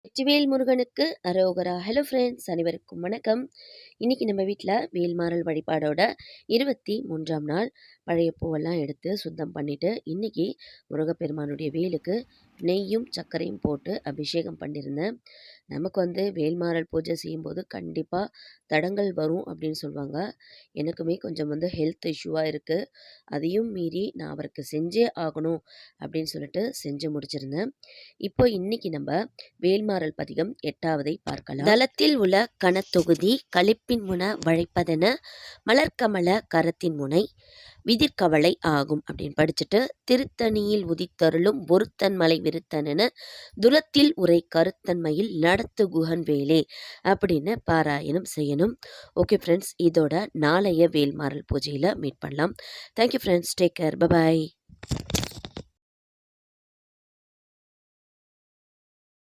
வெற்றிவேல் முருகனுக்கு அரோகரா. Hello friends, அனைவருக்கும் வணக்கம். இன்றைக்கி நம்ம வீட்டில் வேல்மாறல் வழிபாடோட 23ஆம் நாள். பழைய பூவெல்லாம் எடுத்து சுத்தம் பண்ணிவிட்டு இன்றைக்கி முருகப்பெருமானுடைய வேலுக்கு நெய்யும் சர்க்கரையும் போட்டு அபிஷேகம் பண்ணியிருந்தேன். நமக்கு வேல்மாறல் பூஜை செய்யும்போது கண்டிப்பாக தடங்கள் வரும் அப்படின்னு சொல்லுவாங்க. எனக்குமே கொஞ்சம் ஹெல்த் இஷ்யூவாக இருக்குது. அதையும் மீறி நான் அவருக்கு செஞ்சே ஆகணும் அப்படின்னு சொல்லிட்டு செஞ்சு முடிச்சிருந்தேன். இப்போ இன்னைக்கு நம்ம வேல்மாறல் பதிகம் 8ஆவதை பார்க்கலாம். தலத்தில் உள்ள கணத்தொகுதி களிப்பின் முன வழைப்பதென மலர்கமல கரத்தின் முனை விதிர்கவலை ஆகும் அப்படின்னு படிச்சுட்டு, திருத்தணியில் உதித்தருளும் ஒருத்தன் மலை விருத்தன துலத்தில் உரை கருத்தன்மையில் நடத்து குகன் வேலே அப்படின்னு பாராயணம் செய்யணும். ஓகே ஃப்ரெண்ட்ஸ், இதோட நாளைய வேல்மாறல் பூஜையில் மீட் பண்ணலாம். Thank you friends, take care, bye bye.